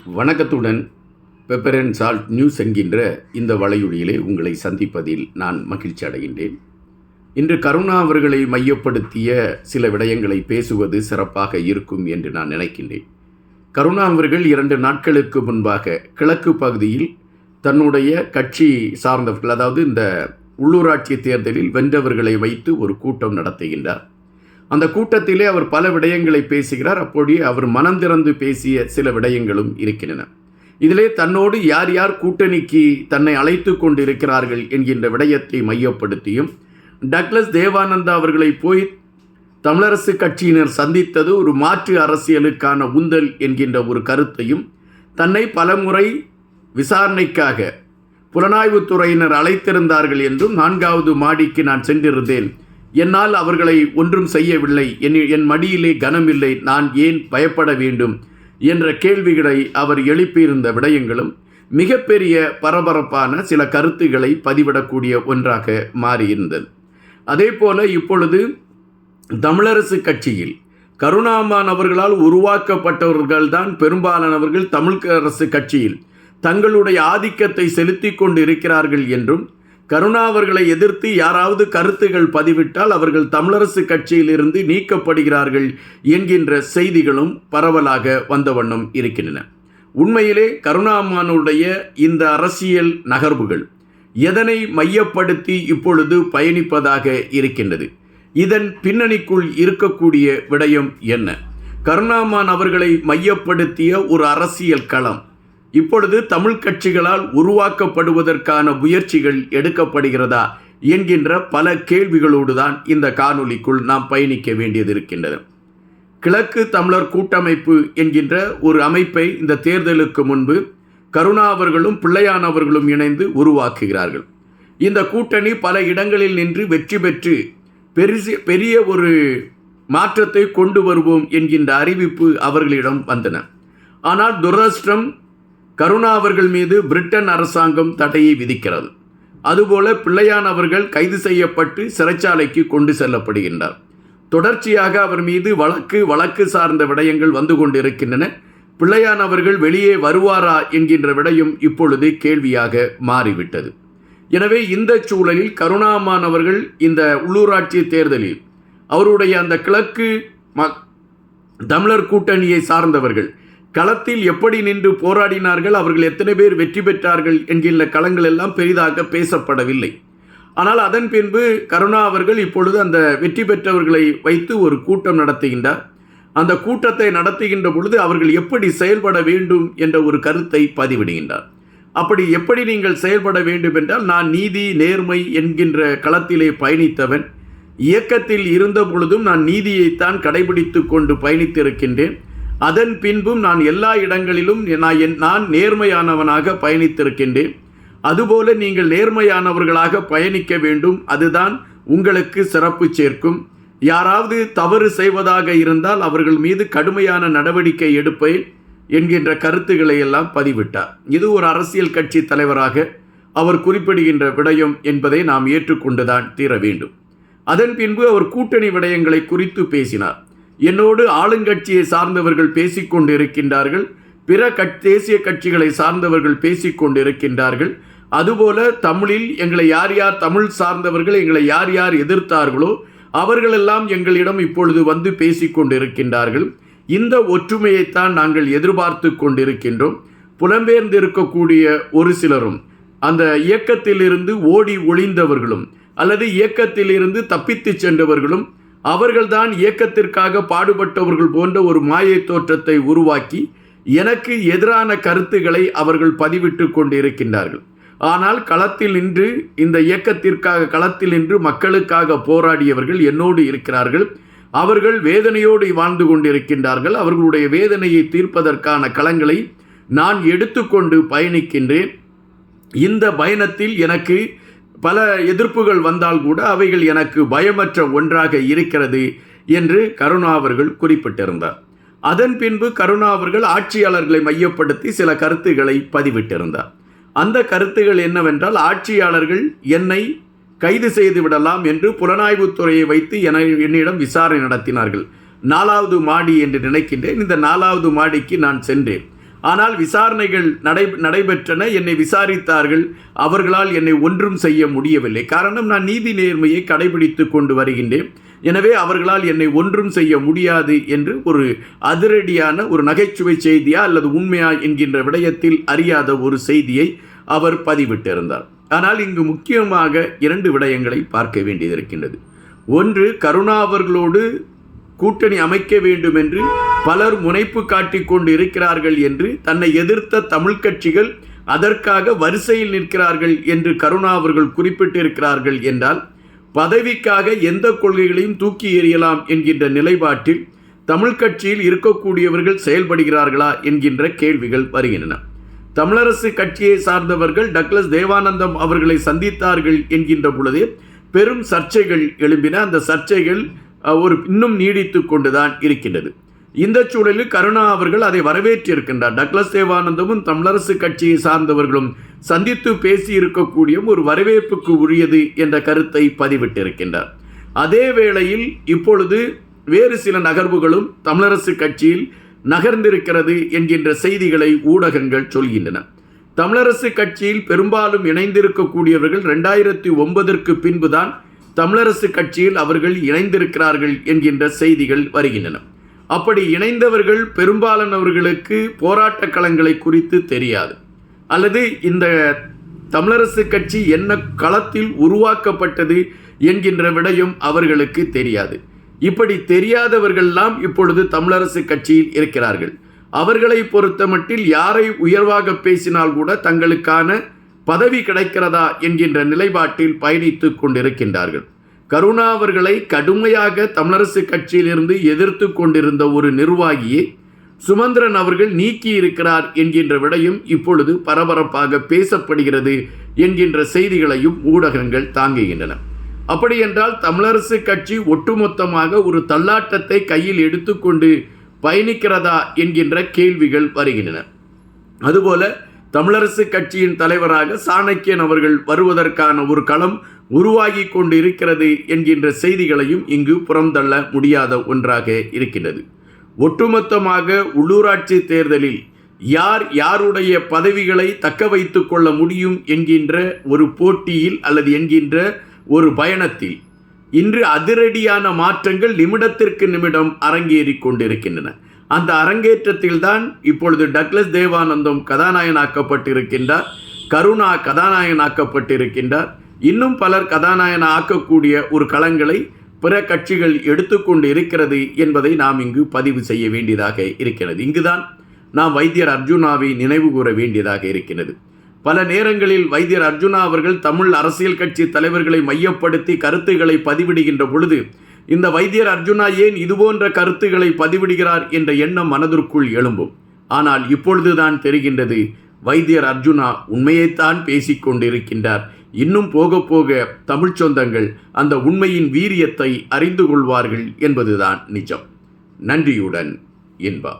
வணக்கத்துடன் pepper and salt news என்கின்ற இந்த வலையொலியிலே உங்களை சந்திப்பதில் நான் மகிழ்ச்சி அடைகின்றேன். இன்று கருணா அவர்களை மையப்படுத்திய சில விடயங்களை பேசுவது சிறப்பாக இருக்கும் என்று நான் நினைக்கின்றேன். கருணா அவர்கள் 2 நாட்களுக்கு முன்பாக கிழக்கு பகுதியில் தன்னுடைய கட்சி சார்ந்தவர்கள், அதாவது இந்த உள்ளூராட்சி தேர்தலில் வென்றவர்களை வைத்து ஒரு கூட்டம் நடத்துகின்றார். அந்த கூட்டத்திலே அவர் பல விடயங்களை பேசுகிறார். அப்போது அவர் மனம் திறந்து பேசிய சில விடயங்களும் இருக்கின்றன. இதிலே தன்னோடு யார் யார் கூட்டணிக்கு தன்னை அழைத்து கொண்டிருக்கிறார்கள் என்கின்ற விடயத்தை மையப்படுத்தியும், டக்ளஸ் தேவானந்தா அவர்களை போய் தமிழரசு கட்சியினர் சந்தித்தது ஒரு மாற்று அரசியலுக்கான உந்தல் என்கின்ற ஒரு கருத்தையும், தன்னை பலமுறை விசாரணைக்காக புலனாய்வுத்துறையினர் அழைத்திருந்தார்கள் என்றும், 4வது மாடிக்கு நான் சென்றிருந்தேன், என்னால் அவர்களை ஒன்றும் செய்யவில்லை, என் மடியிலே கனமில்லை, நான் ஏன் பயப்பட வேண்டும் என்ற கேள்விகளை அவர் எழுப்பியிருந்த விடயங்களும் மிகப்பெரிய பரபரப்பான சில கருத்துக்களை பதிவிடக்கூடிய ஒன்றாக மாறியிருந்தது. அதே போல இப்பொழுது தமிழரசு கட்சியில் கருணாமான் அவர்களால் உருவாக்கப்பட்டவர்கள்தான் பெரும்பாலானவர்கள் தமிழரசு கட்சியில் தங்களுடைய ஆதிக்கத்தை செலுத்தி கொண்டு இருக்கிறார்கள் என்றும், கருணா அவர்களை எதிர்த்து யாராவது கருத்துகள் பதிவிட்டால் அவர்கள் தமிழரசு கட்சியிலிருந்து நீக்கப்படுகிறார்கள் என்கின்ற செய்திகளும் பரவலாக வந்த வண்ணம் இருக்கின்றன. உண்மையிலே கருணாமானுடைய இந்த அரசியல் நகர்வுகள் எதனை மையப்படுத்தி இப்பொழுது பயணிப்பதாக இருக்கின்றது? இதன் பின்னணிக்குள் இருக்கக்கூடிய விடயம் என்ன? கருணாமான் அவர்களை மையப்படுத்திய ஒரு அரசியல் களம் இப்பொழுது தமிழ் கட்சிகளால் உருவாக்கப்படுவதற்கான முயற்சிகள் எடுக்கப்படுகிறதா என்கின்ற பல கேள்விகளோடு தான் இந்த காணொளிக்குள் நாம் பயணிக்க வேண்டியது இருக்கின்றது. கிழக்கு தமிழர் கூட்டமைப்பு என்கின்ற ஒரு அமைப்பை இந்த தேர்தலுக்கு முன்பு கருணா அவர்களும் பிள்ளையான் அவர்களும் இணைந்து உருவாக்குகிறார்கள். இந்த கூட்டணி பல இடங்களில் நின்று வெற்றி பெற்று பெரிய ஒரு மாற்றத்தை கொண்டு வருவோம் என்கின்ற அறிவிப்பு அவர்களிடம் வந்தன. ஆனால் துரதிர்ஷ்டம், கருணா அவர்கள் மீது பிரிட்டன் அரசாங்கம் தடையை விதிக்கிறது. அதுபோல பிள்ளையான் அவர்கள் கைது செய்யப்பட்டு சிறைச்சாலைக்கு கொண்டு செல்லப்படுகின்றார். தொடர்ச்சியாக அவர் மீது வழக்கு சார்ந்த விடயங்கள் வந்து கொண்டிருக்கின்றன. பிள்ளையான் அவர்கள் வெளியே வருவாரா என்கின்ற விடயம் இப்பொழுது கேள்வியாக மாறிவிட்டது. எனவே இந்த சூழலில் கருணாமான் அவர்கள் இந்த உள்ளூராட்சி தேர்தலில் அவருடைய அந்த கிழக்கு தமிழர் கூட்டணியை சார்ந்தவர்கள் களத்தில் எப்படி நின்று போராடினார்கள், அவர்கள் எத்தனை பேர் வெற்றி பெற்றார்கள் என்கின்ற களங்கள் எல்லாம் பெரிதாக பேசப்படவில்லை. ஆனால் அதன் பின்பு கருணா அவர்கள் இப்பொழுது அந்த வெற்றி பெற்றவர்களை வைத்து ஒரு கூட்டம் நடத்துகின்றார். அந்த கூட்டத்தை நடத்துகின்ற பொழுது அவர்கள் எப்படி செயல்பட வேண்டும் என்ற ஒரு கருத்தை பதிவிடுகின்றார். அப்படி எப்படி நீங்கள் செயல்பட வேண்டும் என்றால், நான் நீதி நேர்மை என்கின்ற களத்திலே பயணித்தவன், இயக்கத்தில் இருந்த பொழுதும் நான் நீதியைத்தான் கடைபிடித்து கொண்டு பயணித்திருக்கின்றேன். அதன் பின்பும் நான் எல்லா இடங்களிலும் நான் நேர்மையானவனாக பயணித்திருக்கின்றேன். அதுபோல நீங்கள் நேர்மையானவர்களாக பயணிக்க வேண்டும், அதுதான் உங்களுக்கு சிறப்பு சேர்க்கும். யாராவது தவறு செய்வதாக இருந்தால் அவர்கள் மீது கடுமையான நடவடிக்கை எடுப்பேன் என்கின்ற கருத்துக்களை எல்லாம் பதிவிட்டார். இது ஒரு அரசியல் கட்சி தலைவராக அவர் குறிப்பிடுகின்ற விடயம் என்பதை நாம் ஏற்றுக்கொண்டுதான் தீர வேண்டும். அதன் பின்பு அவர் கூட்டணி விடயங்களை குறித்து பேசினார். என்னோடு ஆளுங்கட்சியை சார்ந்தவர்கள் பேசிக்கொண்டு இருக்கின்றார்கள், பிற தேசிய கட்சிகளை சார்ந்தவர்கள் பேசிக்கொண்டு இருக்கின்றார்கள். அதுபோல தமிழில் எங்களை யார் யார் தமிழ் சார்ந்தவர்கள் எங்களை யார் யார் எதிர்த்தார்களோ அவர்களெல்லாம் எங்களிடம் இப்பொழுது வந்து பேசிக்கொண்டு இருக்கின்றார்கள். இந்த ஒற்றுமையைத்தான் நாங்கள் எதிர்பார்த்து கொண்டிருக்கின்றோம். புலம்பெயர்ந்து இருக்கக்கூடிய ஒரு சிலரும், அந்த இயக்கத்திலிருந்து ஓடி ஒளிந்தவர்களும் அல்லது இயக்கத்திலிருந்து தப்பித்து சென்றவர்களும், அவர்கள்தான் இயக்கத்திற்காக பாடுபட்டவர்கள் போன்ற ஒரு மாயை தோற்றத்தை உருவாக்கி எனக்கு எதிரான கருத்துக்களை அவர்கள் பதிவிட்டு கொண்டு இருக்கின்றார்கள். ஆனால் களத்தில் நின்று இந்த இயக்கத்திற்காக களத்தில் நின்று மக்களுக்காக போராடியவர்கள் என்னோடு இருக்கிறார்கள். அவர்கள் வேதனையோடு வாழ்ந்து கொண்டிருக்கின்றார்கள். அவர்களுடைய வேதனையை தீர்ப்பதற்கான களங்களை நான் எடுத்துக்கொண்டு பயணிக்கின்றேன். இந்த பயணத்தில் எனக்கு பல எதிர்ப்புகள் வந்தால் கூட அவைகள் எனக்கு பயமற்ற ஒன்றாக இருக்கிறது என்று கருணா அவர்கள் குறிப்பிட்டிருந்தார். அதன் பின்பு கருணா அவர்கள் ஆட்சியாளர்களை மையப்படுத்தி சில கருத்துக்களை பதிவிட்டிருந்தார். அந்த கருத்துகள் என்னவென்றால், ஆட்சியாளர்கள் என்னை கைது செய்து விடலாம் என்று புலனாய்வுத்துறையை வைத்து என்னிடம் விசாரணை நடத்தினார்கள். 4வது மாடி என்று நினைக்கின்றேன். இந்த 4வது மாடிக்கு நான் சென்றேன். ஆனால் விசாரணைகள் நடைபெற்றன, என்னை விசாரித்தார்கள். அவர்களால் என்னை ஒன்றும் செய்ய முடியவில்லை. காரணம், நான் நீதி நேர்மையை கடைபிடித்து கொண்டு வருகின்றேன். எனவே அவர்களால் என்னை ஒன்றும் செய்ய முடியாது என்று ஒரு அதிரடியான ஒரு நகைச்சுவை செய்தியா அல்லது உண்மையா என்கின்ற விடயத்தில் அறியாத ஒரு செய்தியை அவர் பதிவிட்டிருந்தார். ஆனால் இங்கு முக்கியமாக 2 விடயங்களை பார்க்க வேண்டியதிருக்கின்றது. ஒன்று, கருணா அவர்களோடு கூட்டணி அமைக்க வேண்டும் என்று பலர் முனைப்பு காட்டிக் கொண்டு இருக்கிறார்கள் என்று, தன்னை எதிர்த்த தமிழ் கட்சிகள் அதற்காக வரிசையில் நிற்கிறார்கள் என்று கருணா அவர்கள் குறிப்பிட்டிருக்கிறார்கள் என்றால், பதவிக்காக எந்த கொள்கைகளையும் தூக்கி எறியலாம் என்கின்ற நிலைப்பாட்டில் தமிழ் கட்சியில் இருக்கக்கூடியவர்கள் செயல்படுகிறார்களா என்கின்ற கேள்விகள் வருகின்றன. தமிழரசு கட்சியை சார்ந்தவர்கள் டக்ளஸ் தேவானந்தம் அவர்களை சந்தித்தார்கள் என்கின்ற பொழுதே பெரும் சர்ச்சைகள் எழும்பின. அந்த சர்ச்சைகள் இன்னும் நீடித்து கொண்டுதான் இருக்கின்றது. இந்த சூழலில் கருணா அவர்கள் அதை வரவேற்றிருக்கின்றார். டக்ளஸ் தேவானந்தமும் தமிழரசு கட்சியை சார்ந்தவர்களும் சந்தித்து பேசி இருக்கக்கூடிய ஒரு வரவேற்புக்கு உரியது என்ற கருத்தை பதிவிட்டிருக்கின்றார். அதே வேளையில் இப்பொழுது வேறு சில நகர்வுகளும் தமிழரசு கட்சியில் நகர்ந்திருக்கிறது என்கின்ற செய்திகளை ஊடகங்கள் சொல்கின்றன. தமிழரசு கட்சியில் பெரும்பாலும் இணைந்திருக்கக்கூடியவர்கள் 2009 பின்புதான் தமிழரசு கட்சியில் அவர்கள் இணைந்திருக்கிறார்கள் என்கின்ற செய்திகள் வருகின்றன. அப்படி இணைந்தவர்கள் பெரும்பாலானவர்களுக்கு போராட்ட களங்களை குறித்து தெரியாது, அல்லது இந்த தமிழரசு கட்சி என்ன களத்தில் உருவாக்கப்பட்டது என்கின்ற விடயம் அவர்களுக்கு தெரியாது. இப்படி தெரியாதவர்கள்லாம் இப்பொழுது தமிழரசு கட்சியில் இருக்கிறார்கள். அவர்களை பொறுத்தமட்டில் யாரை உயர்வாக பேசினால் கூட தங்களுக்கான பதவி கிடைக்கிறதா என்கின்ற நிலைப்பாட்டில் பயணித்து கொண்டிருக்கின்றார்கள். கருணா அவர்களை கடுமையாக தமிழரசு கட்சியிலிருந்து எதிர்த்து கொண்டிருந்த ஒரு நிர்வாகியை சுமந்திரன் அவர்கள் நீக்கி இருக்கிறார் என்கின்ற விடயம் இப்பொழுது பரபரப்பாக பேசப்படுகிறது என்கின்ற செய்திகளையும் ஊடகங்கள் தாங்குகின்றன. அப்படியென்றால் தமிழரசு கட்சி ஒட்டுமொத்தமாக ஒரு தள்ளாட்டத்தை கையில் எடுத்துக்கொண்டு பயணிக்கிறதா என்கின்ற கேள்விகள் வருகின்றன. அதுபோல தமிழரசு கட்சியின் தலைவராக சாணக்கியன் அவர்கள் வருவதற்கான ஒரு களம் உருவாகி கொண்டு இருக்கிறது என்கின்ற செய்திகளையும் இங்கு புறந்தள்ள முடியாத ஒன்றாக இருக்கின்றது. ஒட்டுமொத்தமாக உள்ளூராட்சி தேர்தலில் யாருடைய பதவிகளை தக்க வைத்து கொள்ள முடியும் என்கின்ற ஒரு போட்டியில் அல்லது என்கின்ற ஒரு பயணத்தில் இன்று அதிரடியான மாற்றங்கள் நிமிடத்திற்கு நிமிடம் அரங்கேறி கொண்டிருக்கின்றன. அந்த அரங்கேற்றத்தில் தான் இப்பொழுது டக்ளஸ் தேவானந்தம் கதாநாயகனாக்கப்பட்டிருக்கின்றார், கருணா கதாநாயகனாக்கப்பட்டிருக்கின்றார். இன்னும் பலர் கதாநாயகன் ஆக்கக்கூடிய ஒரு களங்களை பிற கட்சிகள் எடுத்துக்கொண்டு இருக்கிறது என்பதை நாம் இங்கு பதிவு செய்ய வேண்டியதாக இருக்கிறது. இங்குதான் நாம் வைத்தியர் அர்ஜுனாவை நினைவு கூற வேண்டியதாக இருக்கிறது. பல நேரங்களில் வைத்தியர் அர்ஜுனா அவர்கள் தமிழ் அரசியல் கட்சி தலைவர்களை மையப்படுத்தி கருத்துக்களை பதிவிடுகின்ற பொழுது, இந்த வைத்தியர் அர்ஜுனா ஏன் இதுபோன்ற கருத்துக்களை பதிவிடுகிறார் என்ற எண்ணம் மனதிற்குள் எழும்பும். ஆனால் இப்பொழுதுதான் தெரிகின்றது, வைத்தியர் அர்ஜுனா உண்மையைத்தான் பேசிக்கொண்டிருக்கின்றார். இன்னும் போக போக தமிழ் சொந்தங்கள் அந்த உண்மையின் வீரியத்தை அறிந்து கொள்வார்கள் என்பதுதான் நிஜம். நன்றியுடன் இன்பா.